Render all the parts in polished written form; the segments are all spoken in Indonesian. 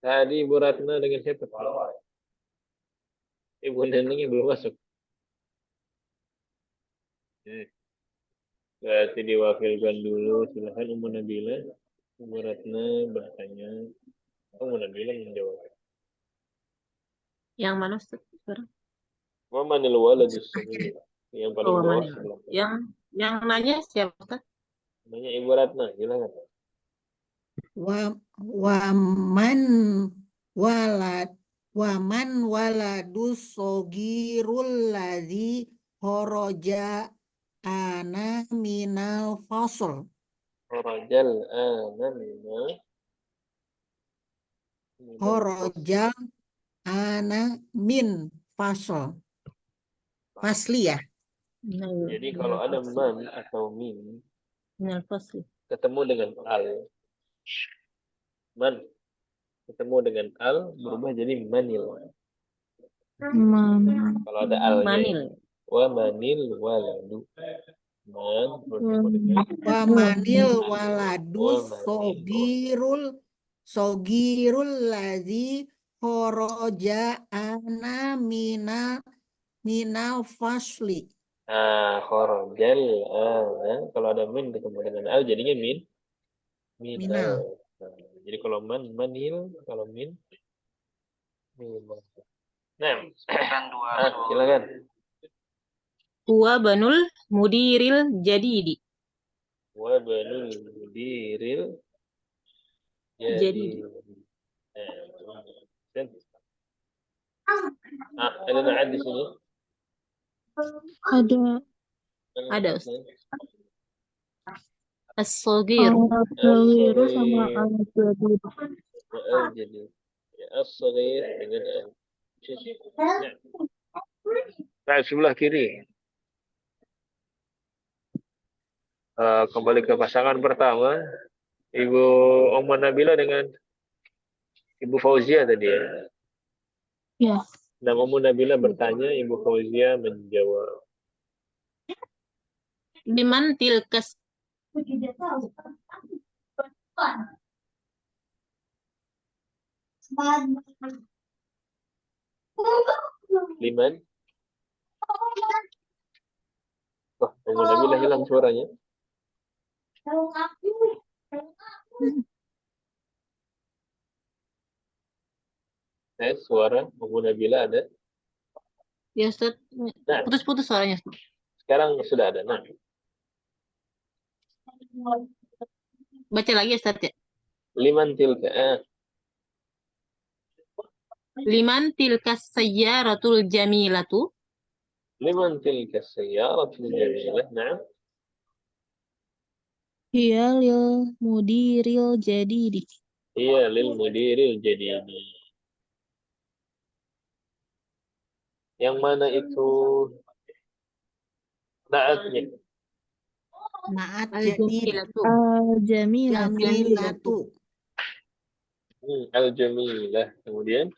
Tadi Ibu Ratna dengan siapa? Ibu Nenengnya belum masuk. Berarti diwakilkan dulu. Silahkan Ummu Nabila. Ibu Ratna bertanya. Ummu Nabila menjawab. Yang mana Ustaz? Sekarang? Wamanil waladus saghir. Yang paling Oh, bawah mana? sebelah. Yang nanya siapa Ustaz? Namanya Ibu Ratna. Silakan. Waman walad waman waladus sogirul ladzi horoja ana minal fasl. Rajal ana minal Horojal ana min fasl. Fasli ya. Jadi kalau ada man atau min Minal fasli. ketemu dengan al, man ketemu dengan al berubah jadi manil. Kalau ada alnya, Manil. wa manil waladu. Man bertemu dengan Wamanil waladus wamanil. sogirul ladzi horoja ana minal fasli. Kharajal ana. Kalau ada min ketemu dengan al jadinya minal. Minal. Nah, jadi kalau man manil, kalau min minal. Nah, silakan. Huwa banul mudiril jadidi. Wa banul mudiril jadi. Ada na'ad di sini? Ada Ustaz. As-Saghir. As-Saghir sama al-Jadid. al-Jadid. Ya, As-Saghir dengan al. Nah, sebelah kiri. Kembali ke pasangan pertama. Ibu Ummu Nabila dengan Ibu Fauzia tadi ya. Ya. Dan Ummu Nabila bertanya, Ibu Fauzia menjawab. Biman tilkas. Liman? Wah, Ummu Nabila hilang suaranya. Suara Ummu Nabila ada. Ya Ustaz. Nah, Putus-putus suaranya. sekarang sudah ada. Nah, Baca lagi Ustaz ya. liman tilka. Liman tilkas sayyaratul jamilatu. Liman tilka sayyaratul jamilah. Nah. Hiya lil mudiril jadidi. Iya, lil mudiril jadidi. Yang mana itu naatnya? Naat jadid. Al-jamilatu. Jamilatu. Al-jamilah. Kemudian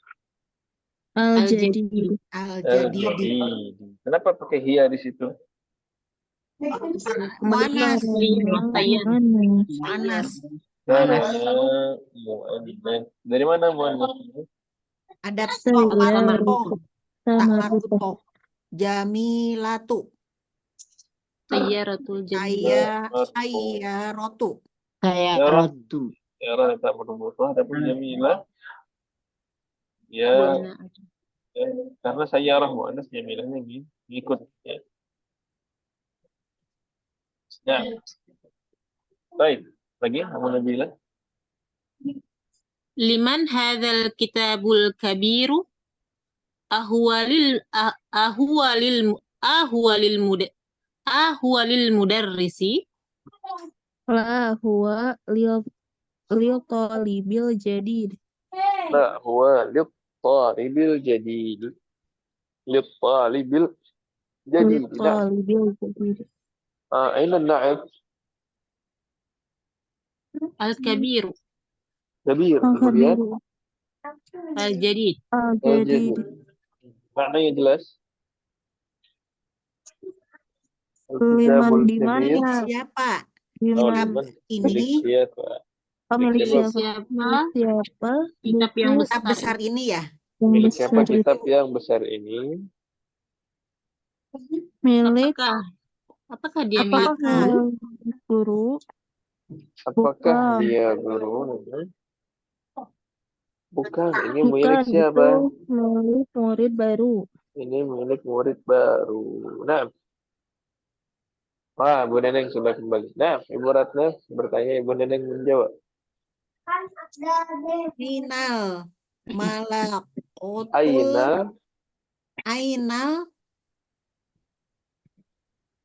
Al-jadidi. Al-jadidi. Kenapa pakai hiya di situ? Muannas. Panas. Muannas. Dari mana muannas? Ada toh marfuh. Tak marfuh. Jamilatu. Sayyaratul jamilah. Sayyaratu. Sayyaratu. Ya, tak bermutu. Adapun jamilah. Ya, karena sayyarah muannas jamilahnya ngikut. Ya. Nah, baik. Lagi, Ummu Nabila. Liman hadzal kitabul kabiru ahwalil mudarrisi la huwa lil talibil jadid. La huwa lit talibil jadid. Lit talibil jadid. Aina an-na'ib? Al-kabiru. Kabir. Kemudian Al-jadid. al-jadid. Maknanya jelas. Liman di mana siapa? Liman Ini siapa? Milik Milik Siapa? siapa Siapa kitab yang buku kitab besar besar ini ya? yang Milik siapa besar kitab itu? yang besar ini? Milik Apakah dia milik apakah Apakah milik guru? Apakah Bukan. dia guru? Bukan, ini milik Bukan, itu siapa? milik murid baru. Ini milik murid baru. Nah, wah, Bu Neneng sudah kembali. Nah, Ibu Ratna bertanya, Ibu Neneng menjawab. Ainal malakotul Aina Ainal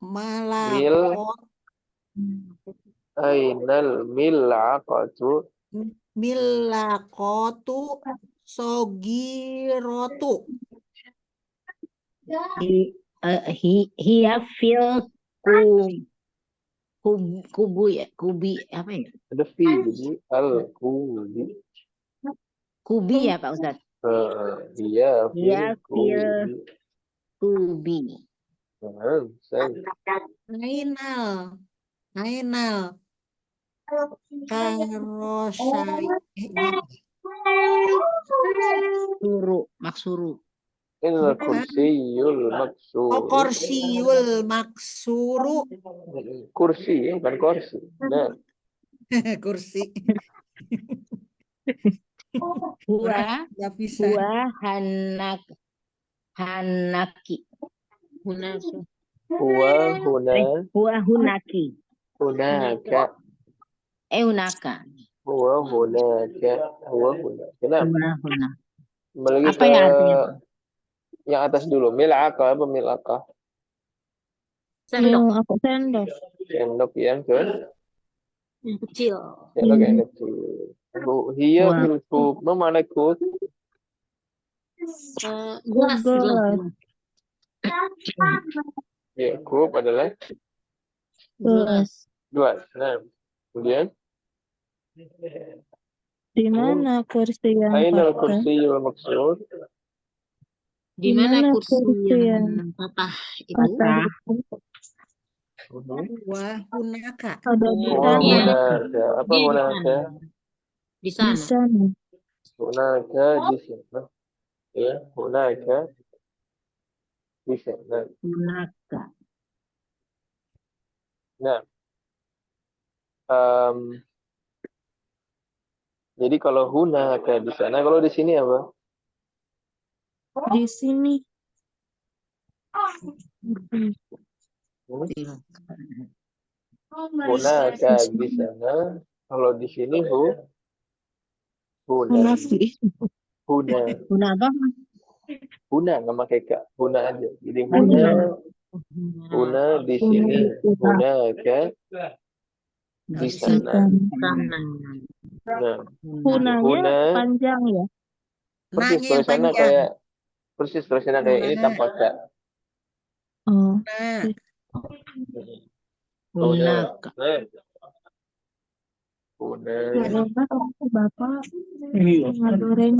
mil malakot ainal mil'aqatu milakotu sogirotu. Hiya fil kubu ya, kubi apa ya? ada fi jadi al-kubi. Kubi ya Pak Ustadz? Dia Hiya fil fil kubi. kubi. Saya Ainal Ainal karosai gini. Maksuru. ini Bukan. kursiyul maksur. Korsiul maksuru Kursi, bukan kursi. Nah, kursi. Huwa Nggak bisa. hanaki. Hunaka. huwa huna Huwa hunaki. hunaka. Hunaka. Huwa hunaka. Huwa hunaka. Kenapa? Huna. Kembali lagi Apa ke ya artinya Pak? yang atas dulu. Mil'aqah apa mil'aqah? Sendok Yang aku sendok. Sendok yang ke yang kecil. sendok yang kecil. Hiya Wah. fil kub. Mana kub? Gelas. Gelas. Ya, kub adalah Gelas. gelas. Nah, kemudian Di mana kursi yang ainal patah? kursiyul maksur. Di mana Dimana kursi kursi yang patah itu? patah? Wah hunaka. Ada di Huwa sana. hunaka. Apa Dia hunaka? di Di sana. sana. Hunaka di sana. Ya, hunaka di sana. Hunaka. Nah, jadi kalau hunaka di sana, kalau di sini apa? Di sini. Hunaka di sana. Kalau di sini huna. Munafik. Huna. Huna apa? Huna nggak pakai kak. Huna aja. Jadi Huna. huna di sini. Hunaka di sana. Nah, Hunanya huna panjang ya. persis Nanya yang tulisannya panjang. kayak persis tulisannya kayak ini Huna. tanpa kak. Oh. Nah, Hunaka. Huna. Bapak. Iya.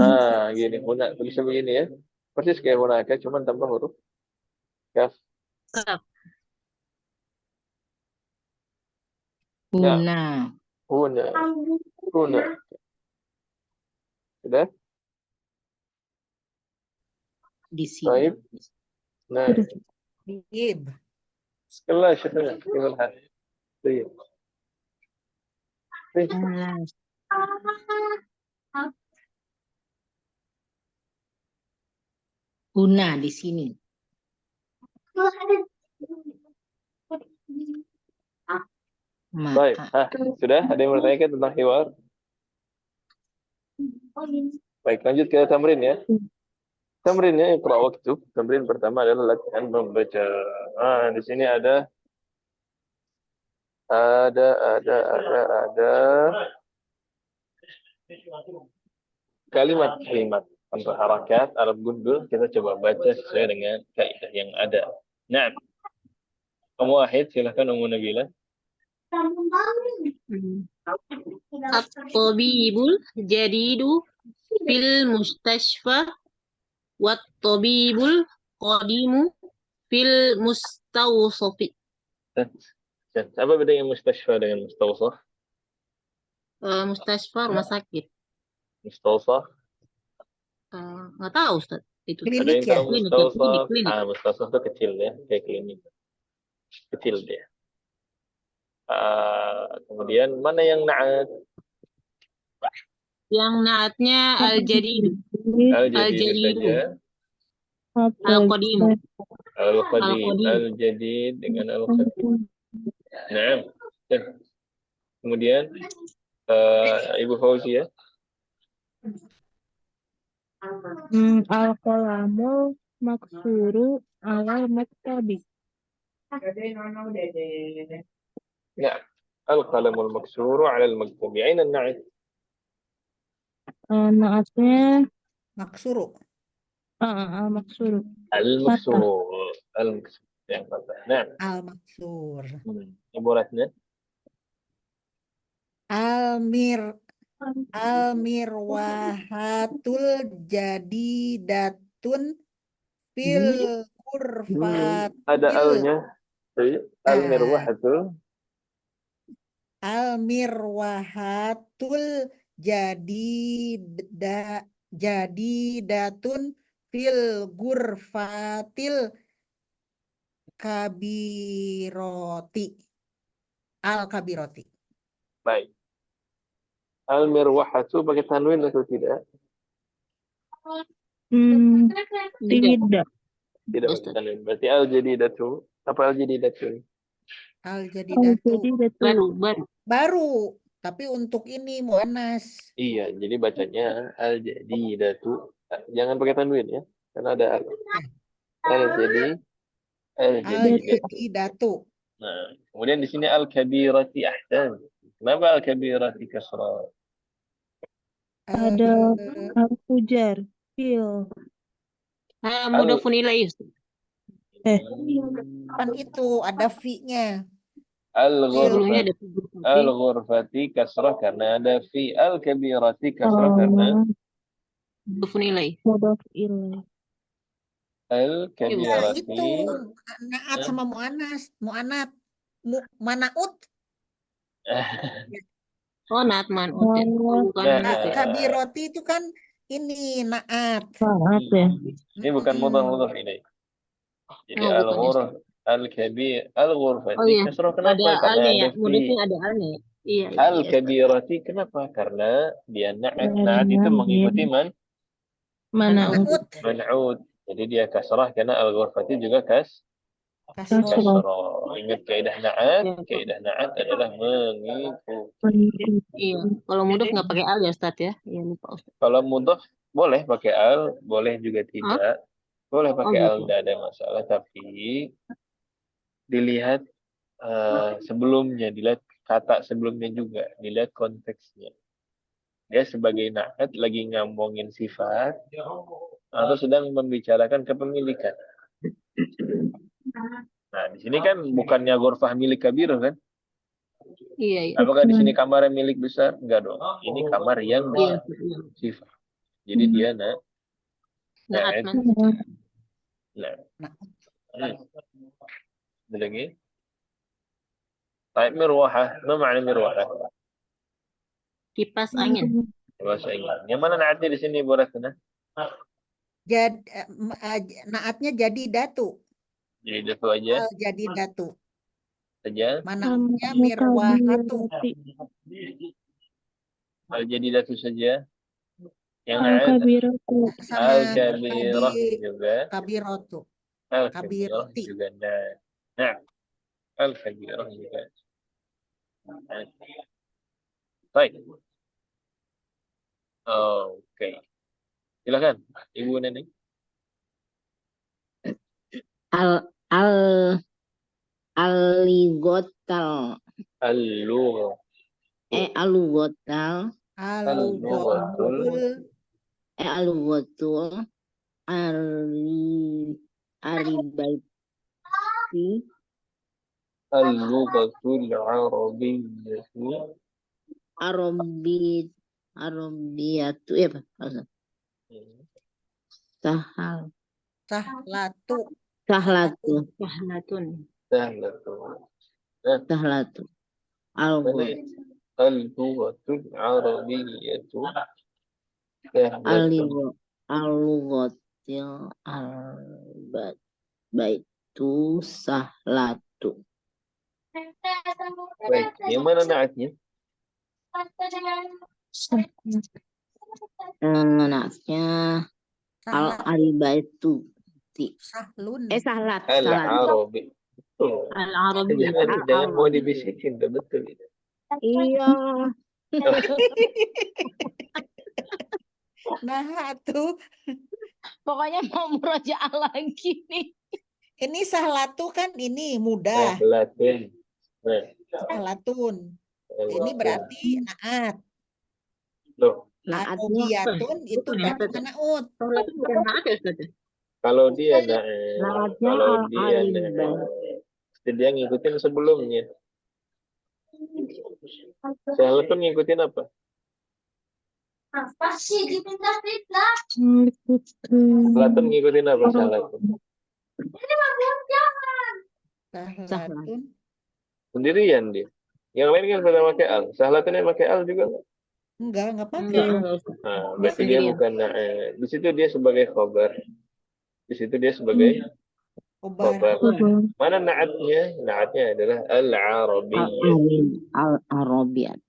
Ah, gini. Huna tulisnya begini ya. Persis kayak hunaka, cuman tanpa huruf kaf. Kaf. Nah. Huna. Huna. Sudah? Di sini. Baik. Nah, Ib. sekelas syukurnya. Gimana? Baik. Baik. Huna di sini. Baik. Sudah? Ada yang bertanya tentang hiwar? Baik, lanjut ke tamrin ya. Tamrinnya iqra waktub. Tamrin pertama adalah latihan membaca. Di sini ada kalimat-kalimat untuk harakat Arab gundul. Kita coba baca sesuai dengan kaidah yang ada. Nah, kamu Wahid, silahkan Ummu Nabila. At-tabibul jadidu fil mustashfa wat-tabibul qadimu fil mustawsafi. Apa bedanya mustashfa dengan mustawsaf? Mustashfa rumah sakit. Mustawsaf. Nggak tahu Ustaz. Itu Ada Klinik yang ya? tahu klinik ya, mustawsaf. klinik. Mustawsaf itu kecil ya, kayak klinik. Kecil dia. Kemudian mana yang na'at? Yang naatnya al-jadidu. Al-jadid Al-jadidu. saja. Al-qadimu. Al-qadim. Al-qadim. Al-jadid dengan al-qadim. Nah. Kemudian Ibu Fauzia. Al-qalamul maksuru alal maktabi. نعم القلم المكسور على المكتوب أين النعت؟ Naatnya Maksuru. al-maksuru. المكسور المكسور yang fathah. Nah, Al-maksur. ibaratnya Almir. Almirwahatul jadidatun fil ada kurfatil. alnya. Al-mirwahatul Almirwahatul jadidatun fil gurfatil kabiroti. Al-kabiroti. baik. Al-mirwahatu pakai tanwin atau tidak? Tidak. Tidak pakai tanwin. Berarti al-jadidatu. Apa al-jadidatu? Al-jadidatu. Baru. Baru. Tapi untuk ini muannas. Iya, jadi bacanya al-jadidatu. Jangan pakai tanwin ya. Karena ada al. Al-jadidatu. Al-jadidatu. Nah, kemudian di sini al-kabirati ahsan. Kenapa al-kabirati kasrah? Ada al-fujar. Fil. Mudhafun ilaih Ustaz. Kan itu ada fi-nya. Sebelumnya Al-ghurfati ada figur tapi al-ghurfati kasrah karena ada fi. Al-kabirati kasrah karena mudhafun ilaih. Mudhaf ilaih. Nah, al-kabirati. itu naat sama muannas. Mu'anat. Manaut. Oh, naat man'ut ya. Bukan Nah, mudhaf ya. Kabiroti itu kan ini naat. Maaf ya. Ini bukan mudhaf ini. Jadi Oh, bukan ya. al-kabir al-ghurfati Oh iya, kasrah kenapa? ada Karena alnya ada ya. fi. Mudhafnya ada alnya ya. Iya. Al-kabirati kenapa? Karena dia na'at. Na'at itu mengikuti Manaut. man'ud. Jadi dia kasrah karena al-ghurfati juga Kasroh. kasrah. Ingat kaidah na'at. Kaidah na'at adalah mengikuti. Iya. Kalau mudhaf nggak pakai al ya Ustaz ya. Iya lupa Ustaz. Kalau mudhaf boleh pakai al, boleh juga tidak. Boleh pakai al, gitu. tidak ada masalah. Tapi dilihat sebelumnya, dilihat kata sebelumnya juga, dilihat konteksnya. Dia sebagai na'at lagi ngomongin sifat atau sedang membicarakan kepemilikan. Nah, di sini kan bukannya ghurfah milik kabir kan? Iya. Apakah di sini kamar yang milik besar? Enggak dong. Ini kamar yang Iya. sifat. Jadi dia Naat na'at. man. Nah. Ada lagi? Baik, mirwahah. Apa makna mirwahah? Kipas angin. Bahasa Inggris. Yang mana naatnya di sini Bu Ratna? Naatnya jadi datu. Jadi itu aja Jadi datu. saja. Manautnya mirwahatu. Jadi datu saja. Yang naat Al-kabiratu. Sama al-kabirah juga. kabirotu. Al-kabirah Kabiroti. juga naat. Nah, al-kabirah juga. Baik. Oke. Silakan, Ibu Neneng. Aligotal Al-lugha. alugotal Alugotul. alugotul aribaiti Al-lughatul arabiyyatu. arabiyatu ya Pak sahal Sahlatu. sahlatu Wahlatun. Sahlatu. sahlatu algo Mana ya? Al-lughatul arabiyyatu sahlatun. Al-lughatil baitu sahlatu. Baik, yang mana naatnya? Naasnya Sahlat. al-aribaitu. Sahlun. Sahlat. Al-arabi. Betul. Al-Arabiyyah. Jangan mau dibisikin, udah betul itu. Iya. Nah, tuh. Pokoknya mau murojaah lagi nih. Ini sahlatu kan ini Nah, mudah. Latin. Nah, Sahlatun. Ini berarti naat. loh, Naatnya Arobiyatun itu berarti manaut. Salat itu bukan naat ya Ustaz? kalau dia naatnya kalau dia al-aribai. pasti dia ngikutin sebelumnya. Sahlatun ngikutin apa? Sahlatun ngikutin apa sahlatun? Sahlatun. Sendirian dia. Yang lain kan pada pakai al. Sahlatunnya pakai al juga nggak? Enggak pakai. Enggak, Ustaz. Nah, berarti dia sendirian. bukan di situ dia sebagai khobar. Di situ dia sebagai Obar. khobar. Mana naatnya? Naatnya adalah al-arabi. Al-arabiyat.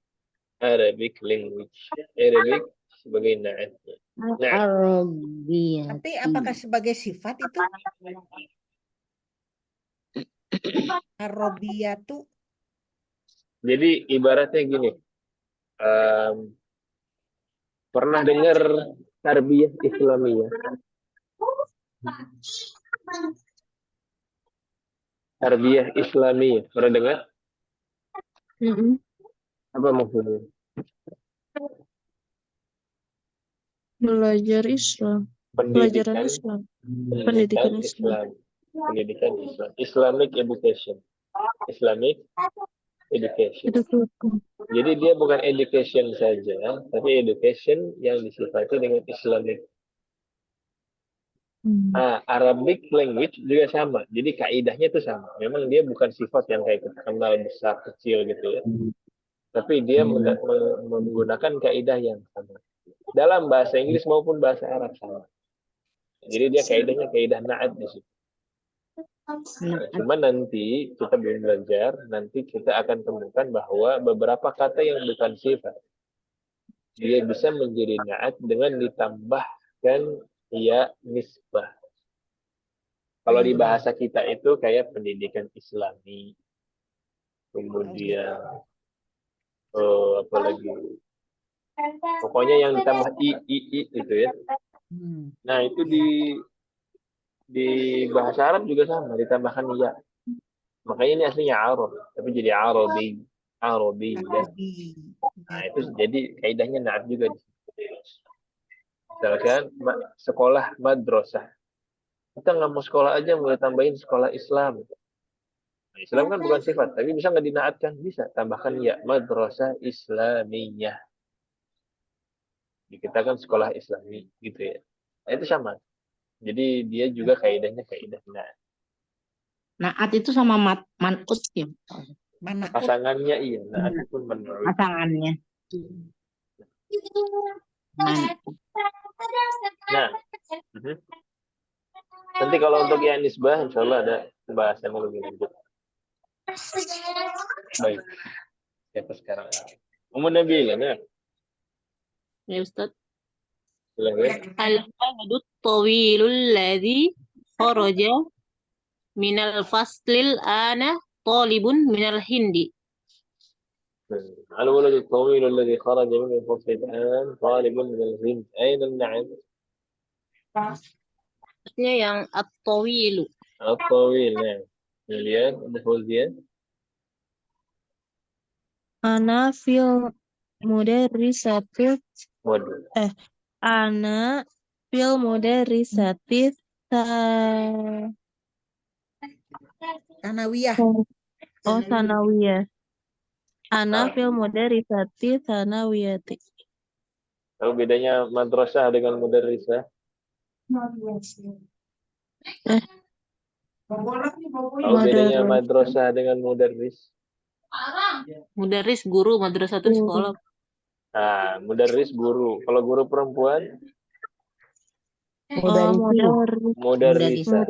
Arabic language. Arabic sebagai naatnya. Al-arabiyat. Tapi apakah sebagai sifat itu? Arobiyatu. Jadi ibaratnya gini. Pernah dengar tarbiyah Islamiyah? Tarbiyah Islamiyah. Pernah dengar? Apa maksudnya? Belajar Islam. Pelajaran Islam. Pendidikan Islam. Pendidikan Islam. Islamic education. Islamic education. Itu tuh. Jadi dia bukan education saja, tapi education yang disifati dengan Islamic. Arabic language juga sama. Jadi kaidahnya itu sama. Memang dia bukan sifat yang kayak kita kenal besar kecil gitu ya. Tapi dia menggunakan kaidah yang sama. Dalam bahasa Inggris maupun bahasa Arab sama. Jadi dia kaidahnya kaidah na'at di situ. Cuma nanti kita belum belajar, nanti kita akan temukan bahwa beberapa kata yang bukan sifat dia bisa menjadi na'at dengan ditambahkan ya nisbah. Kalau di bahasa kita itu kayak pendidikan Islami, kemudian apa lagi? Pokoknya yang ditambah i itu ya. Nah itu di bahasa Arab juga sama, ditambahkan ya. Makanya ini aslinya Arab, tapi jadi Arabi ya. Nah itu jadi kaidahnya naat juga. Misalkan sekolah madrasah, kita nggak mau sekolah aja, mulai tambahin sekolah Islam. Nah, Islam kan bukan sifat, tapi bisa nggak dinaatkan? Bisa, tambahkan ya madrasah Islamiyah. Kita kan sekolah Islami gitu ya. Nah, itu sama. Jadi dia juga kaidahnya kaidah naat. Naat itu sama manut ya. Pasangannya iya, naat pun menurut. Pasangannya. Nah, nanti kalau untuk yang nisbah, insya Allah ada pembahasan yang lebih lanjut. Baik, siapa sekarang? Nabila, nah. Ya Ustaz. Silakan. Al-waladut tawilul ladzi kharaja minal faslil ana talibun minal hindi. الولد الطويل الذي خرج من الفصل الآن طالب من الهند أين النعم؟ Maksudnya yang at-tawilu. الطويل نعم. kemudian ada Fauzia. Ana fil mudarrisati Waduh. Ana fil mudarrisati Tanawiyah. sanawiyah. Ana fil mudarrisati sanawiyati. Kalau bedanya madrasah dengan mudarrisah? Kalau bedanya madrasah dengan mudarris? Mudaris guru, madrasatun sekolah. Nah, mudarris guru. Kalau guru perempuan, Mudarisi. mudarrisah.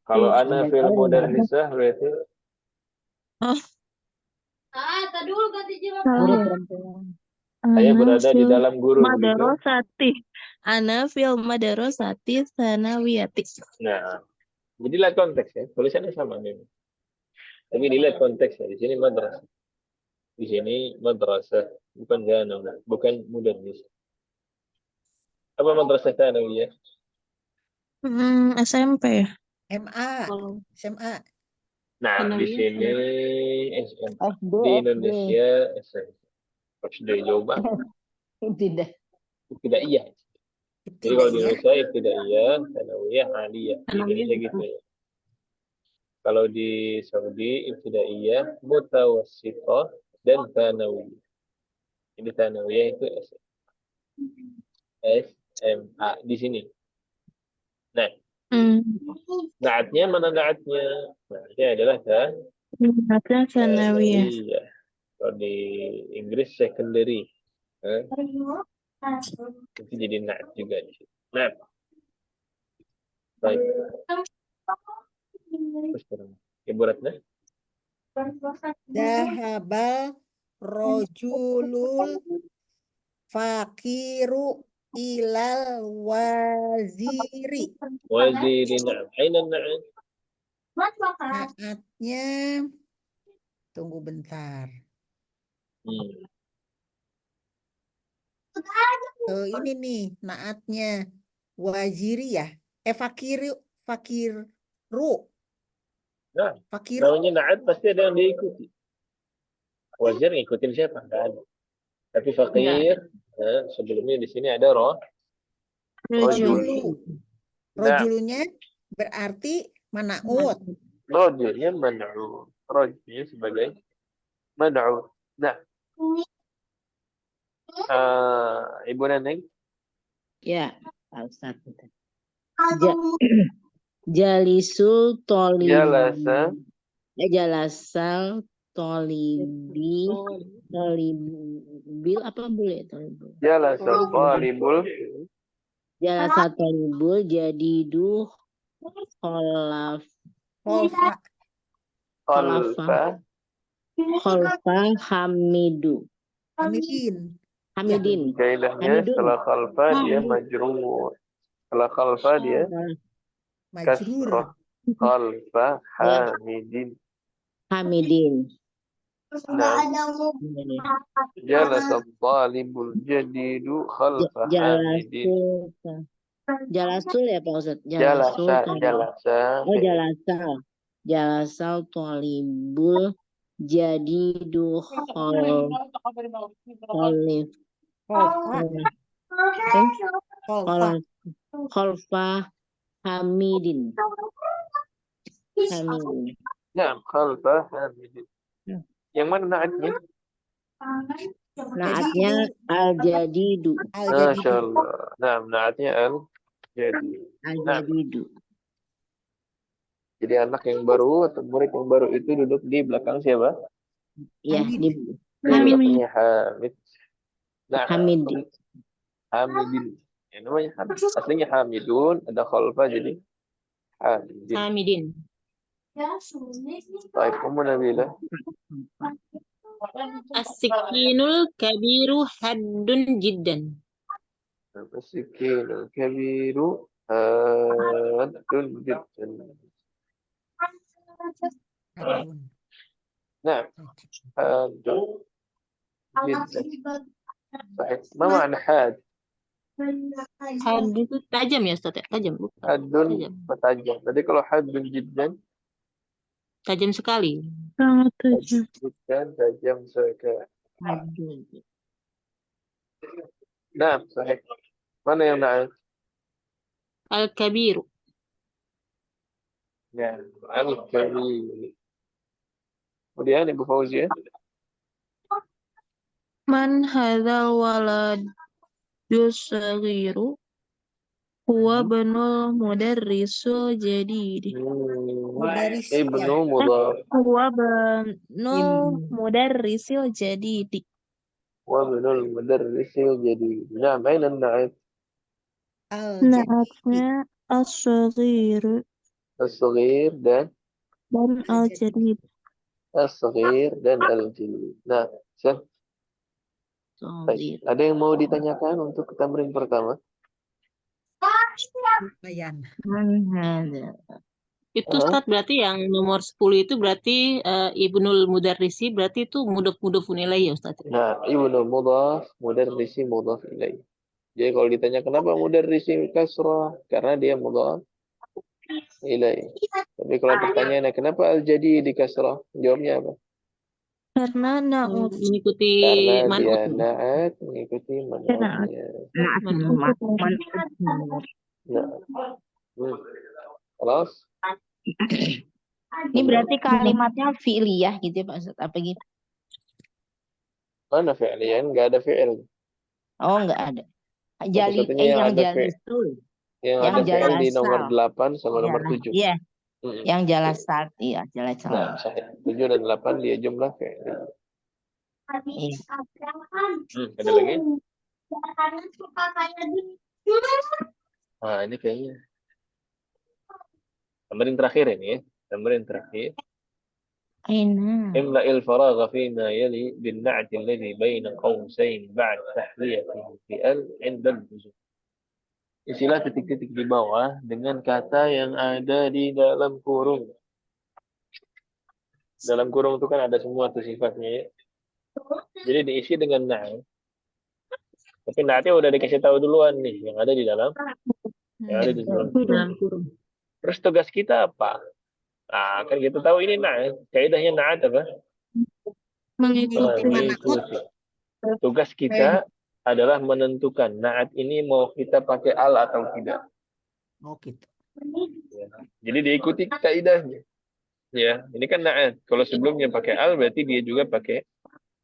Kalau ana fil mudarrisah berarti Guru perempuan. saya berada di dalam guru begitu. Madarosati. Ana fil madarosati sanawiyati. Nah, jadilah konteks ya. Tulisannya sama memang. Tapi dilihat konteksnya. Di sini madrasah. Di sini madrasah, bukan zanawiyah, bukan mudarris. Apa madrasah zanawiyah? SMP ya. MA, Kalau SMA. Nah, di Zanawiyah, sini SMP. SD, Di Indonesia SMP. SD jauh banget. Tidak. Tidak iya. Jadi kalau di Indonesia tidak iya, zanawiyah, aliyah. Di Indonesia gitu ya. Kalau di Saudi ibtidaiyah, mutawassithah dan tsanawiyah. Ini tsanawiyah itu SMA di sini. Nah, naatnya mana naatnya? Naatnya adalah Madrasah sanawiyah. tsanawiyah. Kalau di Inggris secondary. Itu jadi naat juga di sini. Nah, baik. Terus terang. Ibu Ratna? Zahabal rojulul fakiru ilal waziri. Waziri na'am. Aina na'am? Naatnya, tunggu bentar. Ini nih naatnya waziri ya. Fakiru. Nah, Fakiru. namanya naat pasti ada yang diikuti. Wazir ngikutin siapa? Nggak ada. Tapi fakir, sebelumnya di sini ada Rojulu. Nah, Rojulunya berarti manaut. rojulnya man'ud. Rojulnya sebagai man'ud. Nah, Ibu Neneng, Ya, Pak Ustadz. Jalisul tolib. jalasa Jalasal tolibil apa boleh tolibil? jalasa talibul Jalasa tolibul jadidu kholaf Kolfa. khalfa kholfa hamidu Hamidin. hamidin kaidahnya setelah khalfa dia majrur. Setelah khalfa dia kasrah. Majrur. Khalfa hamidin. hamidin. Nah, jalasa talibul jadidu khalfa hamidin. Jalasul ya Pak Ustadz. Jalasa. Oh jalasal talibul jadidu khalfa hamidin. Nah, khalfa hamidin. Yang mana naatnya? Naatnya al-jadidu. Masya Allah. Nah, naatnya al-jadidu. Al-jadidu. Jadi anak yang baru atau murid yang baru itu duduk di belakang siapa? Ya, di belakangnya Hamid. Nah, Hamid. Hamidin. Ya, namanya Hamid. Aslinya Hamidun, ada khalfa jadi Hamidin. Hamidin. Baik, kamu Nabila. As-sikinul kabiru haddun jiddan. As-sikinul kabiru haddun jiddan. Nah, haddun jiddan. Baik. Ma makna had? Had itu tajam ya Ustaz ya? Tajam bukan? Haddun tajam. Jadi kalau haddun jiddan Tajam sekali. Sangat tajam. jiddan tajam sekali. Haddun. Nah, sahih. Mana yang naat? Al-kabiru. Ya, al-kabir. Kemudian Ibu Fauzia. Man hadzal walad yusaghiru Huwa benul mudarrisul jadid. Mudaris ya. Ibnu mudhaf. Huwa benul Im. mudarrisil jadid. وابن المدرس الجديد نعم أين النعت Al-jadid. Naatnya as-saghir الصغير dan dan Al-jadid. al-jadid. الصغير dan al-jadid nah Syah. Baik. Sohir. Ada yang mau ditanyakan untuk tamrin pertama Lumayan. Man hada. Itu Hah? Ustadz berarti yang nomor 10 itu berarti Ibnul Mudarrisi berarti itu mudhaf-mudhafun ilaih ya Ustadz. Nah, ibnu mudhaf, mudarrisi mudhaf ilaih. Jadi kalau ditanya kenapa mudarrisi kasrah, karena dia mudhaf ilaih. Tapi kalau pertanyaannya kenapa al-jadi di kasrah, jawabnya apa? Karena naut. Mengikuti Karena dia man'ut. naat mengikuti man'utnya. Man'ut. Nah, Terus? Ini berarti kalimatnya fi'liyah gitu ya Pak Ustadz, apa gitu? Mana fi'lian? Nggak ada fi'il. Oh, enggak ada. Jali, Satu-satunya yang yang ada jalisul. Yang Yang ada fi'il di jalasal. nomor 8 sama nomor Jalan, 7. iya, yang jalasal, iya, jalasal. Nah, sahih. 7 dan 8 dia jumlah fi'il. Iya. Ada lagi? Nah, ini kayaknya tambahan terakhir ini ya. Tambahan terakhir. Enak. املأ الفراغ فيما يلي بالنعت الذي بين قوسين بعد تحويته في ال عند اللزوم. Isilah titik-titik di bawah dengan kata yang ada di dalam kurung. Dalam kurung itu kan ada semua tuh sifatnya ya. Jadi diisi dengan na'at. Tapi na'atnya udah dikasih tahu duluan nih yang ada di dalam yang ada di dalam kurung. Dalam kurung. Terus tugas kita apa? Nah, kan kita tahu ini na'at. Kaidahnya na'at apa? Mengikuti man'ut. Mengikuti. Tugas kita adalah menentukan na'at ini mau kita pakai al atau tidak. Oh gitu. Ya. Jadi diikuti kaidahnya. Ya, ini kan na'at. Kalau sebelumnya pakai al berarti dia juga pakai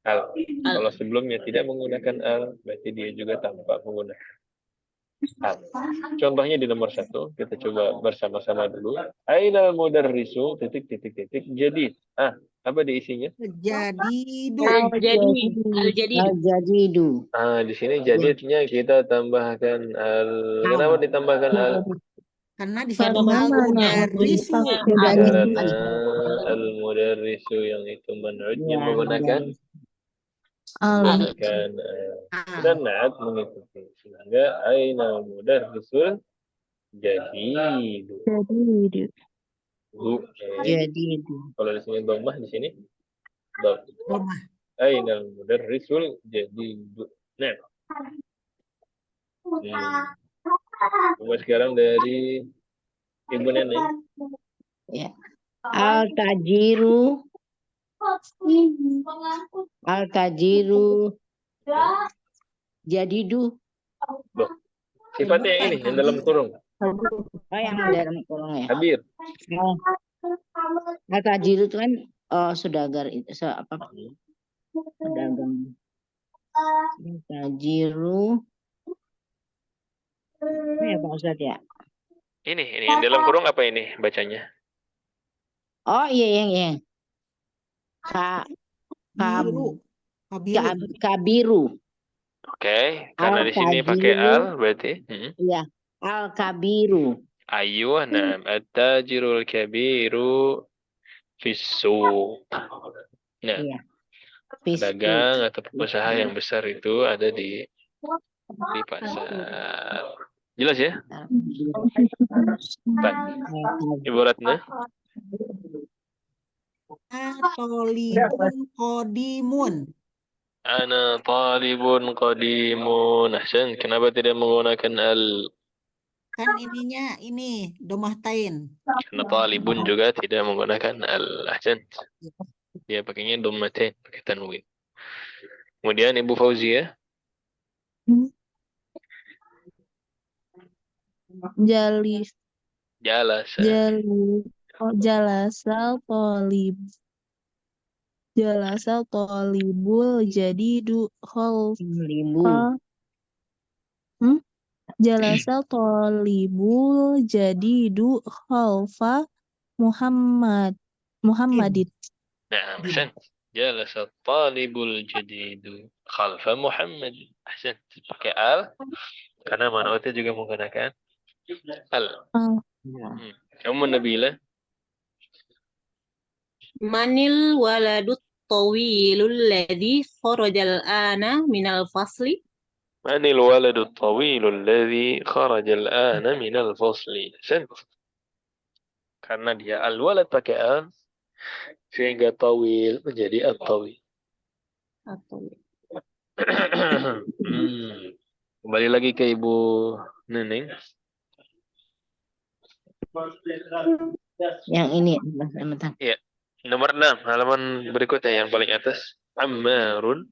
al. Kalau sebelumnya tidak menggunakan al berarti dia juga tanpa menggunakan al. Contohnya di nomor 1 kita coba bersama-sama dulu. Ainal mudarrisu titik. Jadi, apa diisinya? Jadidu. Al-jadidu. Di sini jadidnya kita tambahkan al. Kenapa ditambahkan al? Karena di situ Karena al-mudarrisu. Karena al-mudarrisu yang itu menurutnya menggunakan dan na'at mengikuti. Sehingga aina mudarrisul jadidu. Jadidu. Kalau di sini dhammah, di sini Dhammah. aina mudarrisul jadidu. Nah. Coba sekarang dari Ibu Nenek. Ya. Al-tajiru. Jadidu. Loh, sifatnya yang ini, yang dalam kurung. Oh, yang dalam kurung ya. Habir. Al-tajiru itu kan saudagar itu apa? Pedagang. Al-tajiru. Ini ya Pak Ustadz ya. Ini yang dalam kurung apa ini bacanya? Oh iya. Kabiru. Oke, karena di sini pakai al berarti. Iya, al-kabiru. Ayuh, nah, at-tajirul kabiru fissuq. Nah, Iya. pedagang atau pengusaha yang besar itu ada di pasar. Jelas ya? Baik. Ibu Ratna. Talibun qadimun. Ana talibun qadimun. Ahsan. Kenapa tidak menggunakan al? Kan ininya ini domahtain. Karena talibun juga tidak menggunakan al. Ahsan. Dia pakainya domahtain, pakai tanwin. Kemudian Ibu Fauzia. Jalasal tolibul jadidu khalfa Jalasal tolibul jadidu khalfa Muhammadin. نعم أحسنت. جلس الطالب الجديد خلف محمد. أحسنت. pakai al karena manutnya juga menggunakan al. Ah, Kamu Nabila? Manil waladut tawilul ladzi kharajal ana minal fasli. من الولد الطويل الذي خرج الآن من الفصل. أحسنت. Karena dia al-walad pakai al sehingga tawil menjadi at-tawil. Kembali lagi ke Ibu Neneng. Yang ini, bentar. Ya, nomor 6, halaman berikutnya yang paling atas. Ammarun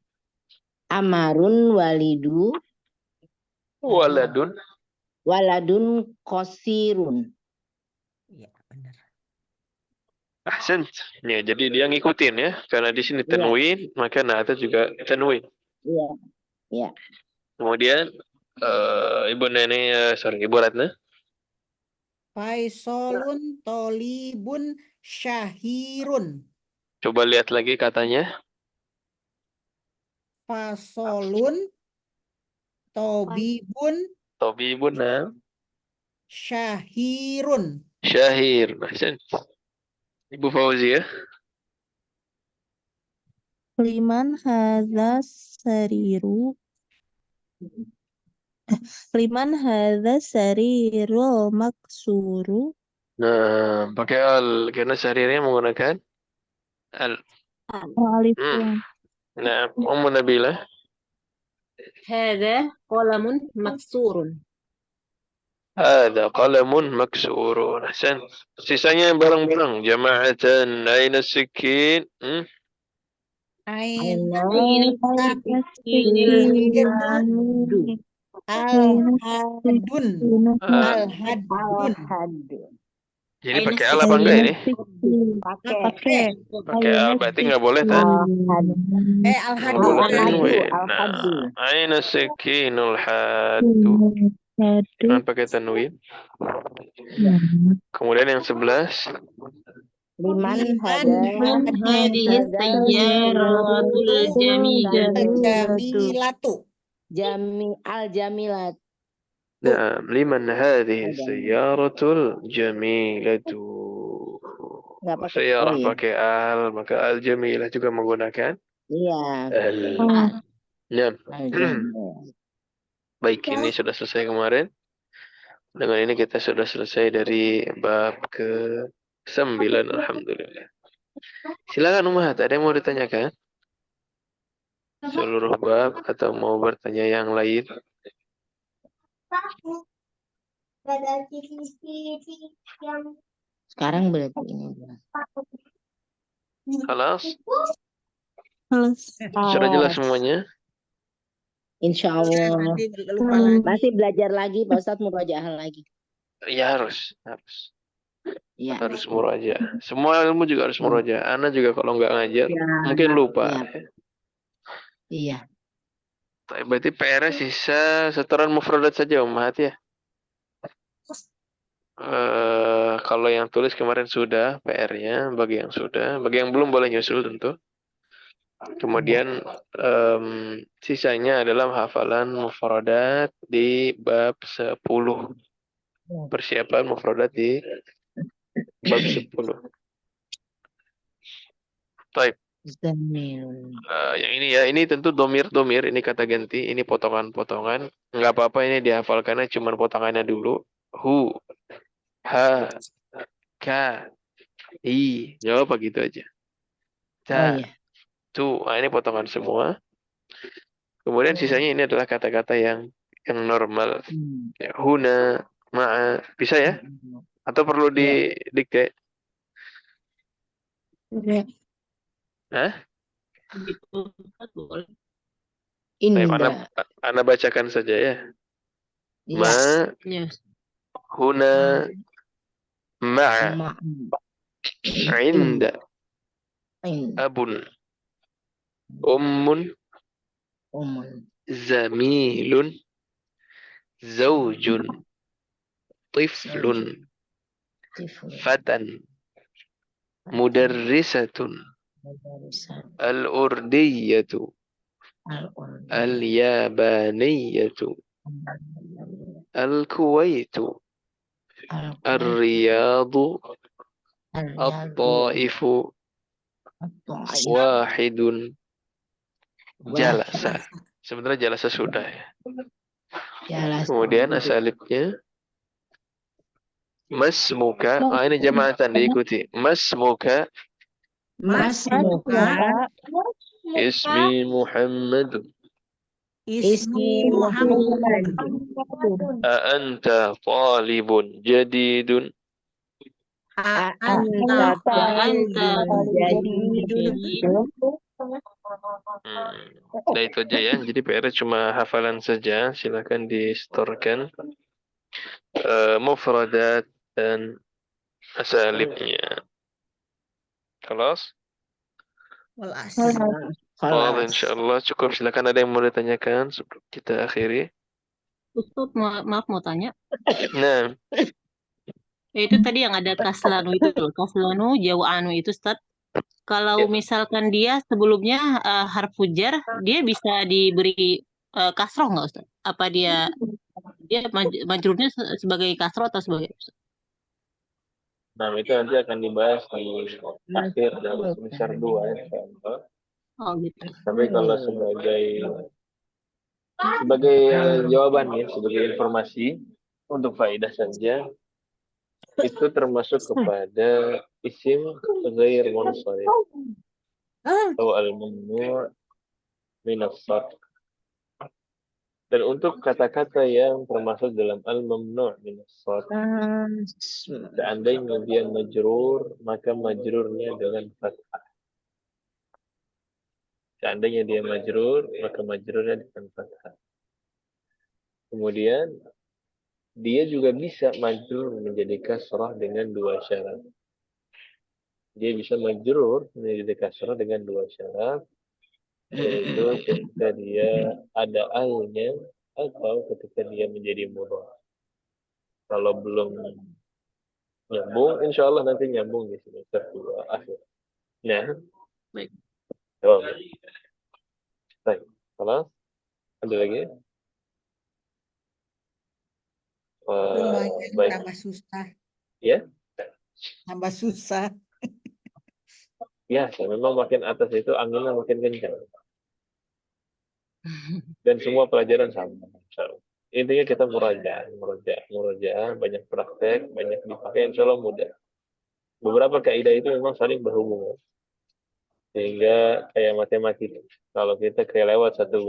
Amarun walidu waladun. waladun qasirun. Iya, benar. Ahsant. Ya, jadi dia ngikutin ya. Karena di sini Iya. tanwin, maka na'ata juga tanwin. Iya. Iya. Kemudian Ibu Neneng, Ibu Ratna. Faisolun tolibun syahirun. Coba lihat lagi katanya. Fasolun tobibun Tobi Ibu Nah. syahirun. Syahir. Ahsant. Ibu Fauzia. liman hadza sariru liman hadza sarirul maksuru. Nah, pakai al. Karena syairnya menggunakan al. Alif Hmm. lam. Nah, Ummu Nabila. Hadza qalamun maksurun. Ada qalamun maksurun. Ahsan. Sisanya barang-barang. Jama'atan. Aina sikin. Aina alhadun. Alhadun. Jadi pakai al apa enggak ini? Pakai. Pakai al berarti nggak boleh kan? Nggak Alhadun. boleh tanwin. Al-haddu. Nah, aina sikinul haddu. Jangan pakai tanwin. Kemudian yang 11. Liman Liman Hadhihi sayyaratul jamilatu. Jamilat. Nah, liman hadhihi sayyaratul jamilatu. Nggak pakai Sayyarah al ya? pakai al, maka al jamilah juga menggunakan Iya. al. Nah, Al-jamil. baik, ini sudah selesai kemarin. Dengan ini kita sudah selesai dari bab ke-9, alhamdulillah. Silakan Umat, ada yang mau ditanyakan? Seluruh bab atau mau bertanya yang lain? Sekarang berarti ini. Halas? Sudah Halas. jelas semuanya? Insya Allah. Nanti lupa lagi. Masih belajar lagi, Pak Ustadz, murojaah lagi. Ya harus. Iya. Harus murojaah. Semua ilmu juga harus murojaah. Ana juga kalau nggak ngajar, mungkin lupa. Iya. Berarti PR sisa setoran mufradat saja Umat ya. Kalau yang tulis kemarin sudah PR-nya, bagi yang sudah, bagi yang belum boleh nyusul tentu. Kemudian sisanya adalah hafalan mufradat di bab 10. Persiapan mufradat di bab 10. Baik. Yang ini ya, ini tentu domir, ini kata ganti, ini potongan-potongan. Nggak apa-apa ini dihafalkannya cuma potongannya dulu. Hu, ha, ka, i, jawab begitu aja. Ta, tu, ini potongan semua. Kemudian sisanya ini adalah kata-kata yang normal. Ya, huna, ma'a, bisa ya? Atau perlu didikte? Hah? Indah. Anda bacakan saja ya. Ma, huna, ma'a, inda, abun, ummun, zamilun, Zaujun, tiflun, fatan, mudarrisatun, al-urdiyatu, al-yabaniyatu, al-kuwaitu, ar-riyadu, at-taifu, wahidun, jalasa. Sebenarnya jalasa sudah ya. Kemudian asalibnya masmuka. Ini jamaatan diikuti. Masmuka. Masmuka Ismi Muhammad. ismi Muhammad. A'anta talibun jadidun. Anta Anta talibun jadidun. Nah itu aja ya. Jadi PR cuma hafalan saja. Silakan distorkan mufradat dan asalibnya. Kelas? Kelas. Oh, insyaallah cukup. Silakan ada yang mau ditanyakan sebelum kita akhiri. Ustaz, maaf mau tanya. Nah, Itu tadi yang ada kaslanu itu loh. Kaslanu, jawanu itu Ustaz. Kalau Ya. misalkan dia sebelumnya harfu jar, dia bisa diberi kasroh nggak Ustaz? Apa dia majrurnya sebagai kasroh atau sebagai nah itu nanti akan dibahas di akhir dalam semester 2 ya. Insyaallah. Oh gitu. Tapi kalau sebagai jawaban ya, sebagai informasi untuk faedah saja, itu termasuk kepada isim ghair munsharif atau al-mamnu' min as-sarf. Dan untuk kata-kata yang termasuk dalam al-mamnu' min as-sarf, seandainya dia majrur, maka majrurnya dengan fathah. Seandainya dia majrur, maka majrurnya dengan fathah. Kemudian dia juga bisa majrur menjadi kasrah dengan dua syarat. Dia bisa majrur menjadi kasrah dengan dua syarat, yaitu ketika dia ada alnya atau ketika dia menjadi mudhaf. Kalau belum nyambung, insya Allah nanti nyambung di semester 2 akhir. Nah, Baik. oh, baik. Kalau ada lagi? Lumayan Baik. tambah susah. Ya? Tambah susah. Ya, memang makin atas itu anginnya makin kencang. Dan semua pelajaran sama. Intinya kita murajaah, banyak praktek, banyak dipakai, insya Allah mudah. Beberapa kaidah itu memang saling berhubungan. Sehingga kayak matematika. Kalau kita kelewat satu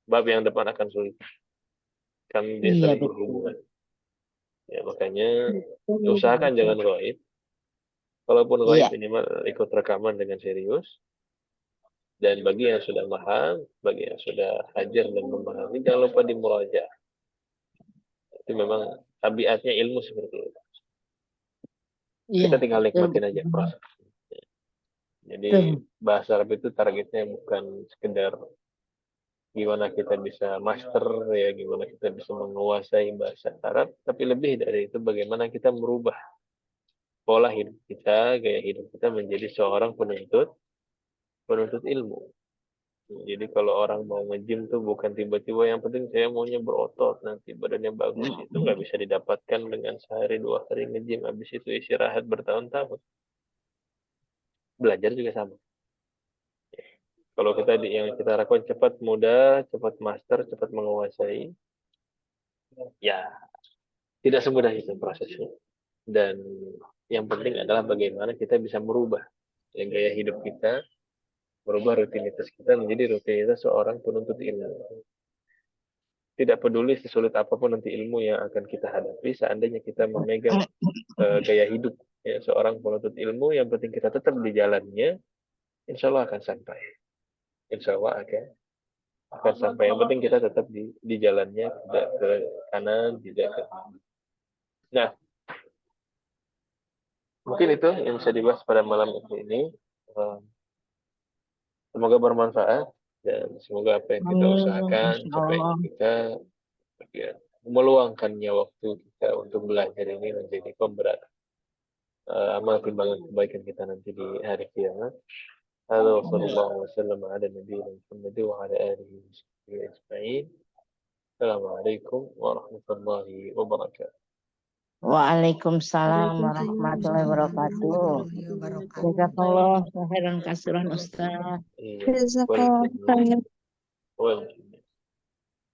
bab yang depan akan sulit. Kan dia saling berhubungan. Ya, makanya usahakan jangan ghaib. Kalaupun ghaib minimal ikut rekaman dengan serius. Dan bagi yang sudah paham, bagi yang sudah hajar dan memahami, jangan lupa dimurajaah. Itu memang tabiatnya ilmu seperti itu. Kita tinggal nikmatin aja proses. Jadi bahasa Arab itu targetnya bukan sekedar gimana kita bisa master ya, gimana kita bisa menguasai bahasa Arab, tapi lebih dari itu bagaimana kita merubah pola hidup kita, gaya hidup kita menjadi seorang penuntut ilmu. Jadi kalau orang mau nge-gym tuh bukan tiba-tiba yang penting saya maunya berotot nanti badannya bagus, itu nggak bisa didapatkan dengan sehari 2 hari nge-gym, habis itu istirahat bertahun-tahun. Belajar juga sama. Kalau yang kita lakukan cepat mudah, cepat master, cepat menguasai, ya tidak semudah itu prosesnya. Dan yang penting adalah bagaimana kita bisa merubah gaya hidup kita, merubah rutinitas kita menjadi rutinitas seorang penuntut ilmu. Tidak peduli sesulit apapun nanti ilmu yang akan kita hadapi, seandainya kita memegang gaya hidup ya, seorang penuntut ilmu, yang penting kita tetap di jalannya, insya Allah akan sampai. Insya Allah akan sampai. Yang penting kita tetap di jalannya, tidak ke kanan, tidak ke kiri. Nah, mungkin itu yang bisa dibahas pada malam ini. Semoga bermanfaat dan semoga apa yang kita usahakan, apa yang kita ya, meluangkannya waktu kita untuk belajar ini menjadi pemberat amal timbangan kebaikan kita nanti di hari kiamat. Halo sallallahu wasallam ala nabiyina Muhammad wa ala alihi wa sahbihi ajma'in. Assalamualaikum warahmatullahi wabarakatuh. Waalaikumsalam warahmatullahi wabarakatuh. warahmatullahi wabarakatuh. Jazakallah khairan kasiran Ustaz. Iya, Jazakallah waalaikumsalam. khairan. Waalaikumsalam.